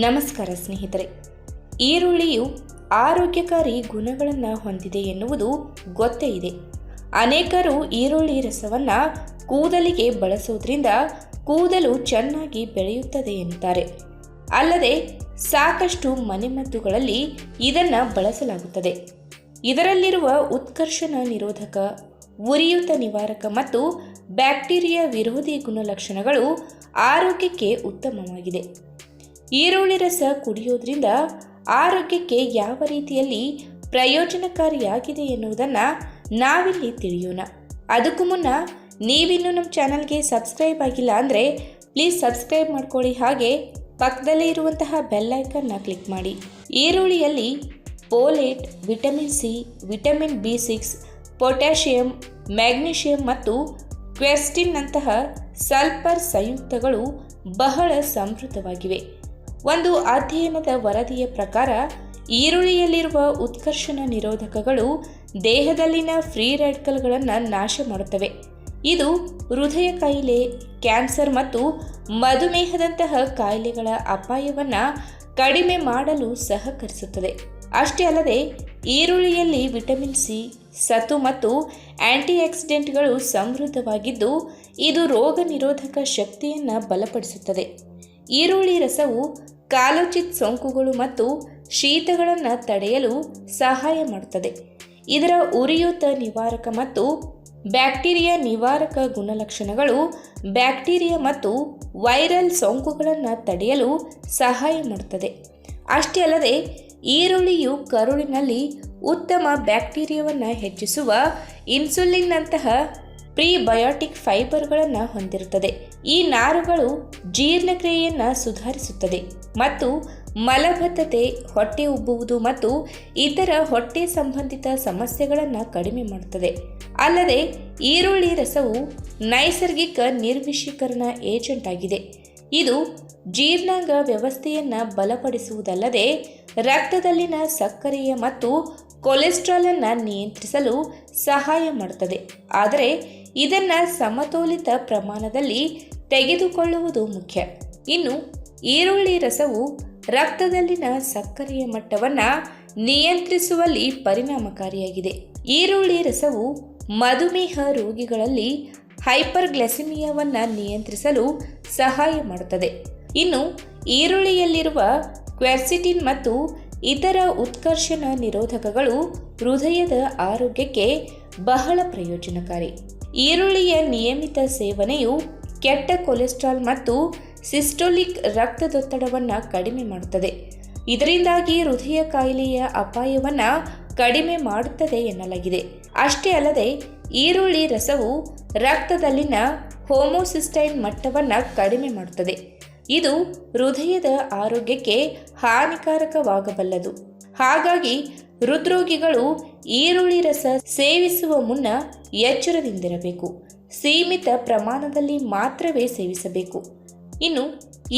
ನಮಸ್ಕಾರ ಸ್ನೇಹಿತರೆ. ಈರುಳ್ಳಿಯು ಆರೋಗ್ಯಕಾರಿ ಗುಣಗಳನ್ನು ಹೊಂದಿದೆ ಎನ್ನುವುದು ಗೊತ್ತೇ ಇದೆ. ಅನೇಕರು ಈರುಳ್ಳಿ ರಸವನ್ನು ಕೂದಲಿಗೆ ಬಳಸುವುದರಿಂದ ಕೂದಲು ಚೆನ್ನಾಗಿ ಬೆಳೆಯುತ್ತದೆ ಎನ್ನುತ್ತಾರೆ. ಅಲ್ಲದೆ ಸಾಕಷ್ಟು ಮನೆಮದ್ದುಗಳಲ್ಲಿ ಇದನ್ನು ಬಳಸಲಾಗುತ್ತದೆ. ಇದರಲ್ಲಿರುವ ಉತ್ಕರ್ಷಣ ನಿರೋಧಕ, ಉರಿಯೂತ ನಿವಾರಕ ಮತ್ತು ಬ್ಯಾಕ್ಟೀರಿಯಾ ವಿರೋಧಿ ಗುಣಲಕ್ಷಣಗಳು ಆರೋಗ್ಯಕ್ಕೆ ಉತ್ತಮವಾಗಿದೆ. ಈರುಳ್ಳಿ ರಸ ಕುಡಿಯೋದ್ರಿಂದ ಆರೋಗ್ಯಕ್ಕೆ ಯಾವ ರೀತಿಯಲ್ಲಿ ಪ್ರಯೋಜನಕಾರಿಯಾಗಿದೆ ಎನ್ನುವುದನ್ನು ನಾವಿಲ್ಲಿ ತಿಳಿಯೋಣ. ಅದಕ್ಕೂ ಮುನ್ನ ನೀವಿನ್ನೂ ನಮ್ಮ ಚಾನಲ್ಗೆ ಸಬ್ಸ್ಕ್ರೈಬ್ ಆಗಿಲ್ಲ ಅಂದರೆ ಪ್ಲೀಸ್ ಸಬ್ಸ್ಕ್ರೈಬ್ ಮಾಡ್ಕೊಳ್ಳಿ. ಹಾಗೆ ಪಕ್ಕದಲ್ಲೇ ಇರುವಂತಹ ಬೆಲ್ ಐಕನ್ನ ಕ್ಲಿಕ್ ಮಾಡಿ. ಈರುಳ್ಳಿಯಲ್ಲಿ folate, vitamin C, vitamin B6, potassium, magnesium ಮತ್ತು ಕ್ವೆರ್ಸಿಟಿನ್ನಂತಹ ಸಲ್ಫರ್ ಸಂಯುಕ್ತಗಳು ಬಹಳ ಸಮೃದ್ಧವಾಗಿವೆ. ಒಂದು ಅಧ್ಯಯನದ ವರದಿಯ ಪ್ರಕಾರ ಈರುಳ್ಳಿಯಲ್ಲಿರುವ ಉತ್ಕರ್ಷಣ ನಿರೋಧಕಗಳು ದೇಹದಲ್ಲಿನ ಫ್ರೀ ರ್ಯಾಡಿಕಲ್ಗಳನ್ನು ನಾಶ ಮಾಡುತ್ತವೆ. ಇದು ಹೃದಯ ಕಾಯಿಲೆ, ಕ್ಯಾನ್ಸರ್ ಮತ್ತು ಮಧುಮೇಹದಂತಹ ಕಾಯಿಲೆಗಳ ಅಪಾಯವನ್ನು ಕಡಿಮೆ ಮಾಡಲು ಸಹಕರಿಸುತ್ತದೆ. ಅಷ್ಟೇ ಅಲ್ಲದೆ ಈರುಳ್ಳಿಯಲ್ಲಿ ವಿಟಮಿನ್ ಸಿ, ಸತು ಮತ್ತು ಆಂಟಿಆಕ್ಸಿಡೆಂಟ್ಗಳು ಸಮೃದ್ಧವಾಗಿದ್ದು ಇದು ರೋಗ ನಿರೋಧಕ ಶಕ್ತಿಯನ್ನು ಬಲಪಡಿಸುತ್ತದೆ. ಈರುಳ್ಳಿ ರಸವು ಕಾಲೋಚಿತ ಸೋಂಕುಗಳು ಮತ್ತು ಶೀತಗಳನ್ನು ತಡೆಯಲು ಸಹಾಯ ಮಾಡುತ್ತದೆ. ಇದರ ಉರಿಯೂತ ನಿವಾರಕ ಮತ್ತು ಬ್ಯಾಕ್ಟೀರಿಯಾ ನಿವಾರಕ ಗುಣಲಕ್ಷಣಗಳು ಬ್ಯಾಕ್ಟೀರಿಯಾ ಮತ್ತು ವೈರಲ್ ಸೋಂಕುಗಳನ್ನು ತಡೆಯಲು ಸಹಾಯ ಮಾಡುತ್ತದೆ. ಅಷ್ಟೇ ಅಲ್ಲದೆ ಈರುಳ್ಳಿಯು ಕರುಳಿನಲ್ಲಿ ಉತ್ತಮ ಬ್ಯಾಕ್ಟೀರಿಯಾವನ್ನು ಹೆಚ್ಚಿಸುವ ಇನ್ಸುಲಿನ್ನಂತಹ ಪ್ರೀಬಯೋಟಿಕ್ ಫೈಬರ್ಗಳನ್ನು ಹೊಂದಿರುತ್ತದೆ. ಈ ನಾರುಗಳು ಜೀರ್ಣಕ್ರಿಯೆಯನ್ನು ಸುಧಾರಿಸುತ್ತದೆ ಮತ್ತು ಮಲಬದ್ಧತೆ, ಹೊಟ್ಟೆ ಉಬ್ಬುವುದು ಮತ್ತು ಇತರ ಹೊಟ್ಟೆ ಸಂಬಂಧಿತ ಸಮಸ್ಯೆಗಳನ್ನು ಕಡಿಮೆ ಮಾಡುತ್ತದೆ. ಅಲ್ಲದೆ ಈರುಳ್ಳಿ ರಸವು ನೈಸರ್ಗಿಕ ನಿರ್ವಿಷೀಕರಣ ಏಜೆಂಟ್ ಆಗಿದೆ. ಇದು ಜೀರ್ಣಾಂಗ ವ್ಯವಸ್ಥೆಯನ್ನು ಬಲಪಡಿಸುವುದಲ್ಲದೆ ರಕ್ತದಲ್ಲಿನ ಸಕ್ಕರೆಯ ಮತ್ತು ಕೊಲೆಸ್ಟ್ರಾಲ್ ಅನ್ನು ನಿಯಂತ್ರಿಸಲು ಸಹಾಯ ಮಾಡುತ್ತದೆ. ಆದರೆ ಇದನ್ನು ಸಮತೋಲಿತ ಪ್ರಮಾಣದಲ್ಲಿ ತೆಗೆದುಕೊಳ್ಳುವುದು ಮುಖ್ಯ. ಇನ್ನು ಈರುಳ್ಳಿ ರಸವು ರಕ್ತದಲ್ಲಿನ ಸಕ್ಕರೆಯ ಮಟ್ಟವನ್ನು ನಿಯಂತ್ರಿಸುವಲ್ಲಿ ಪರಿಣಾಮಕಾರಿಯಾಗಿದೆ. ಈರುಳ್ಳಿ ರಸವು ಮಧುಮೇಹ ರೋಗಿಗಳಲ್ಲಿ ಹೈಪರ್ಗ್ಲೈಸೆಮಿಯಾವನ್ನು ನಿಯಂತ್ರಿಸಲು ಸಹಾಯ ಮಾಡುತ್ತದೆ. ಇನ್ನು ಈರುಳ್ಳಿಯಲ್ಲಿರುವ ಕ್ವೆರ್ಸಿಟಿನ್ ಮತ್ತು ಇತರ ಉತ್ಕರ್ಷಣ ನಿರೋಧಕಗಳು ಹೃದಯದ ಆರೋಗ್ಯಕ್ಕೆ ಬಹಳ ಪ್ರಯೋಜನಕಾರಿ. ಈರುಳ್ಳಿಯ ನಿಯಮಿತ ಸೇವನೆಯು ಕೆಟ್ಟ ಕೊಲೆಸ್ಟ್ರಾಲ್ ಮತ್ತು ಸಿಸ್ಟೋಲಿಕ್ ರಕ್ತದೊತ್ತಡವನ್ನು ಕಡಿಮೆ ಮಾಡುತ್ತದೆ. ಇದರಿಂದಾಗಿ ಹೃದಯ ಕಾಯಿಲೆಯ ಅಪಾಯವನ್ನು ಕಡಿಮೆ ಮಾಡುತ್ತದೆ ಎನ್ನಲಾಗಿದೆ. ಅಷ್ಟೇ ಅಲ್ಲದೆ ಈರುಳ್ಳಿ ರಸವು ರಕ್ತದಲ್ಲಿನ ಹೋಮೋಸಿಸ್ಟೈನ್ ಮಟ್ಟವನ್ನು ಕಡಿಮೆ ಮಾಡುತ್ತದೆ. ಇದು ಹೃದಯದ ಆರೋಗ್ಯಕ್ಕೆ ಹಾನಿಕಾರಕವಾಗಬಲ್ಲದು. ಹಾಗಾಗಿ ಹೃದ್ರೋಗಿಗಳು ಈರುಳ್ಳಿ ರಸ ಸೇವಿಸುವ ಮುನ್ನ ಎಚ್ಚರದಿಂದಿರಬೇಕು. ಸೀಮಿತ ಪ್ರಮಾಣದಲ್ಲಿ ಮಾತ್ರವೇ ಸೇವಿಸಬೇಕು. ಇನ್ನು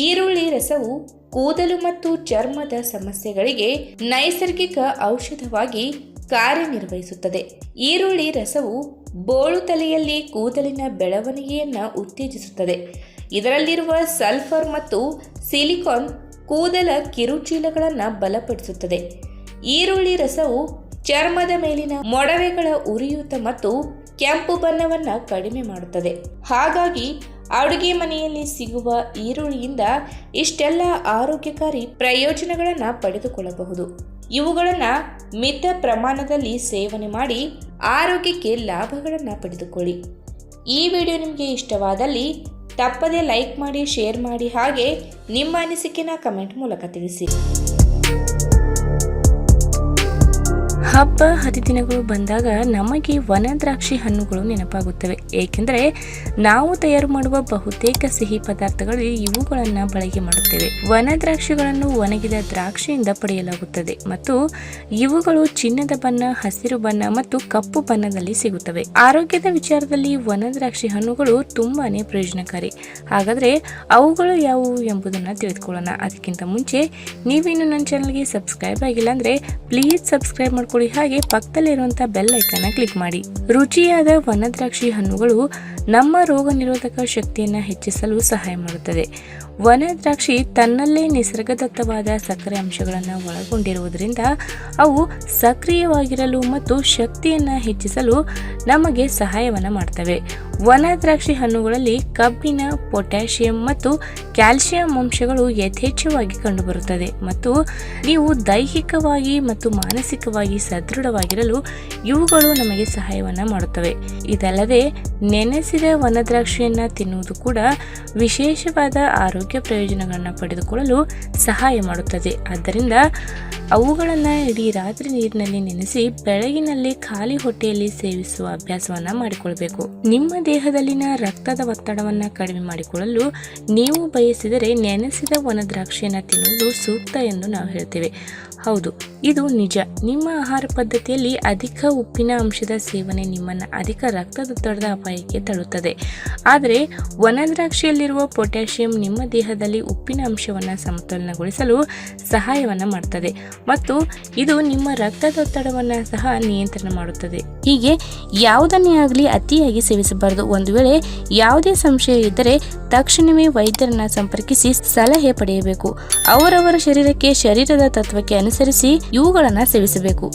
ಈರುಳ್ಳಿ ರಸವು ಕೂದಲು ಮತ್ತು ಚರ್ಮದ ಸಮಸ್ಯೆಗಳಿಗೆ ನೈಸರ್ಗಿಕ ಔಷಧವಾಗಿ ಕಾರ್ಯನಿರ್ವಹಿಸುತ್ತದೆ. ಈರುಳ್ಳಿ ರಸವು ಬೋಳು ತಲೆಯಲ್ಲಿ ಕೂದಲಿನ ಬೆಳವಣಿಗೆಯನ್ನು ಉತ್ತೇಜಿಸುತ್ತದೆ. ಇದರಲ್ಲಿರುವ ಸಲ್ಫರ್ ಮತ್ತು ಸಿಲಿಕಾನ್ ಕೂದಲ ಕಿರುಚೀಲಗಳನ್ನು ಬಲಪಡಿಸುತ್ತದೆ. ಈರುಳ್ಳಿ ರಸವು ಚರ್ಮದ ಮೇಲಿನ ಮೊಡವೆಗಳ ಉರಿಯೂತ ಮತ್ತು ಕೆಂಪು ಬಣ್ಣವನ್ನು ಕಡಿಮೆ ಮಾಡುತ್ತದೆ. ಹಾಗಾಗಿ ಅಡುಗೆ ಮನೆಯಲ್ಲಿ ಸಿಗುವ ಈರುಳ್ಳಿಯಿಂದ ಇಷ್ಟೆಲ್ಲ ಆರೋಗ್ಯಕಾರಿ ಪ್ರಯೋಜನಗಳನ್ನು ಪಡೆದುಕೊಳ್ಳಬಹುದು. ಇವುಗಳನ್ನು ಮಿತ ಪ್ರಮಾಣದಲ್ಲಿ ಸೇವನೆ ಮಾಡಿ ಆರೋಗ್ಯಕ್ಕೆ ಲಾಭಗಳನ್ನು ಪಡೆದುಕೊಳ್ಳಿ. ಈ ವಿಡಿಯೋ ನಿಮಗೆ ಇಷ್ಟವಾದಲ್ಲಿ ತಪ್ಪದೇ ಲೈಕ್ ಮಾಡಿ, ಶೇರ್ ಮಾಡಿ, ಹಾಗೆ ನಿಮ್ಮ ಅನಿಸಿಕೆನ ಕಮೆಂಟ್ ಮೂಲಕ ತಿಳಿಸಿ. ಹಬ್ಬ ಹರಿದಿನಗಳು ಬಂದಾಗ ನಮಗೆ ವನ ದ್ರಾಕ್ಷಿ ಹಣ್ಣುಗಳು ನೆನಪಾಗುತ್ತವೆ. ಏಕೆಂದರೆ ನಾವು ತಯಾರು ಮಾಡುವ ಬಹುತೇಕ ಸಿಹಿ ಪದಾರ್ಥಗಳಲ್ಲಿ ಇವುಗಳನ್ನು ಬಳಕೆ ಮಾಡುತ್ತೇವೆ. ವನ ದ್ರಾಕ್ಷಿಗಳನ್ನು ಒಣಗಿದ ದ್ರಾಕ್ಷಿಯಿಂದ ಪಡೆಯಲಾಗುತ್ತದೆ ಮತ್ತು ಇವುಗಳು ಚಿನ್ನದ ಬಣ್ಣ, ಹಸಿರು ಬಣ್ಣ ಮತ್ತು ಕಪ್ಪು ಬಣ್ಣದಲ್ಲಿ ಸಿಗುತ್ತವೆ. ಆರೋಗ್ಯದ ವಿಚಾರದಲ್ಲಿ ವನ ದ್ರಾಕ್ಷಿ ಹಣ್ಣುಗಳು ತುಂಬಾನೇ ಪ್ರಯೋಜನಕಾರಿ. ಹಾಗಾದರೆ ಅವುಗಳು ಯಾವುವು ಎಂಬುದನ್ನು ತಿಳಿದುಕೊಳ್ಳೋಣ. ಅದಕ್ಕಿಂತ ಮುಂಚೆ ನೀವಿನ್ನು ನನ್ನ ಚಾನಲ್ಗೆ ಸಬ್ಸ್ಕ್ರೈಬ್ ಆಗಿಲ್ಲ ಅಂದರೆ ಪ್ಲೀಸ್ ಸಬ್ಸ್ಕ್ರೈಬ್ ಮಾಡ್ಕೊಳ್ಳಿ. ಹಾಗೆ ಪಕ್ಕದಲ್ಲಿರುವಂತಹ ಬೆಲ್ ಐಕನ್ನ ಕ್ಲಿಕ್ ಮಾಡಿ. ರುಚಿಯಾದ ವನದ್ರಾಕ್ಷಿ ಹಣ್ಣುಗಳು ನಮ್ಮ ರೋಗ ನಿರೋಧಕ ಶಕ್ತಿಯನ್ನು ಹೆಚ್ಚಿಸಲು ಸಹಾಯ ಮಾಡುತ್ತದೆ. ವನ ದ್ರಾಕ್ಷಿ ತನ್ನಲ್ಲೇ ನಿಸರ್ಗದತ್ತವಾದ ಸಕ್ಕರೆ ಅಂಶಗಳನ್ನು ಒಳಗೊಂಡಿರುವುದರಿಂದ ಅವು ಸಕ್ರಿಯವಾಗಿರಲು ಮತ್ತು ಶಕ್ತಿಯನ್ನು ಹೆಚ್ಚಿಸಲು ನಮಗೆ ಸಹಾಯವನ್ನು ಮಾಡ್ತವೆ. ವನ ದ್ರಾಕ್ಷಿ ಹಣ್ಣುಗಳಲ್ಲಿ ಕಬ್ಬಿಣ, ಪೊಟ್ಯಾಷಿಯಂ ಮತ್ತು ಕ್ಯಾಲ್ಸಿಯಂ ಅಂಶಗಳು ಯಥೇಚ್ಛವಾಗಿ ಕಂಡುಬರುತ್ತದೆ ಮತ್ತು ನೀವು ದೈಹಿಕವಾಗಿ ಮತ್ತು ಮಾನಸಿಕವಾಗಿ ಸದೃಢವಾಗಿರಲು ಇವುಗಳು ನಮಗೆ ಸಹಾಯವನ್ನು ಮಾಡುತ್ತವೆ. ಇದಲ್ಲದೆ ನೆನೆಸಿದ ವನ ದ್ರಾಕ್ಷಿಯನ್ನು ತಿನ್ನುವುದು ಕೂಡ ವಿಶೇಷವಾದ ಆರೋಗ್ಯ ಪ್ರಯೋಜನಗಳನ್ನು ಪಡೆದುಕೊಳ್ಳಲು ಸಹಾಯ ಮಾಡುತ್ತದೆ. ಆದ್ದರಿಂದ ಅವುಗಳನ್ನು ಇಡೀ ರಾತ್ರಿ ನೀರಿನಲ್ಲಿ ನೆನೆಸಿ ಬೆಳಗಿನಲ್ಲಿ ಖಾಲಿ ಹೊಟ್ಟೆಯಲ್ಲಿ ಸೇವಿಸುವ ಅಭ್ಯಾಸವನ್ನು ಮಾಡಿಕೊಳ್ಬೇಕು. ನಿಮ್ಮ ದೇಹದಲ್ಲಿನ ರಕ್ತದ ಒತ್ತಡವನ್ನು ಕಡಿಮೆ ಮಾಡಿಕೊಳ್ಳಲು ನೀವು ಬಯಸಿದರೆ ನೆನೆಸಿದ ವನ ದ್ರಾಕ್ಷಿಯನ್ನು ತಿನ್ನುವುದು ಸೂಕ್ತ ಎಂದು ನಾವು ಹೇಳ್ತೇವೆ. ಹೌದು, ಇದು ನಿಜ. ನಿಮ್ಮ ಆಹಾರ ಪದ್ಧತಿಯಲ್ಲಿ ಅಧಿಕ ಉಪ್ಪಿನ ಅಂಶದ ಸೇವನೆ ನಿಮ್ಮನ್ನು ಅಧಿಕ ರಕ್ತದೊತ್ತಡದ ಅಪಾಯಕ್ಕೆ ತಳ್ಳುತ್ತದೆ. ಆದರೆ ವನ ದ್ರಾಕ್ಷಿಯಲ್ಲಿರುವ ಪೊಟ್ಯಾಷಿಯಂ ನಿಮ್ಮ ದೇಹದಲ್ಲಿ ಉಪ್ಪಿನ ಅಂಶವನ್ನು ಸಮತೋಲನಗೊಳಿಸಲು ಸಹಾಯವನ್ನು ಮಾಡುತ್ತದೆ ಮತ್ತು ಇದು ನಿಮ್ಮ ರಕ್ತದೊತ್ತಡವನ್ನು ಸಹ ನಿಯಂತ್ರಣ ಮಾಡುತ್ತದೆ. ಹೀಗೆ ಯಾವುದನ್ನೇ ಆಗಲಿ ಅತಿಯಾಗಿ ಸೇವಿಸಬಾರದು. ಒಂದು ವೇಳೆ ಯಾವುದೇ ಸಂಶಯ ಇದ್ದರೆ ತಕ್ಷಣವೇ ವೈದ್ಯರನ್ನ ಸಂಪರ್ಕಿಸಿ ಸಲಹೆ ಪಡೆಯಬೇಕು. ಅವರವರ ಶರೀರಕ್ಕೆ, ಶರೀರದ ತತ್ವಕ್ಕೆ ಅನುಸರಿಸಿ ಇವುಗಳನ್ನು ಸೇವಿಸಬೇಕು.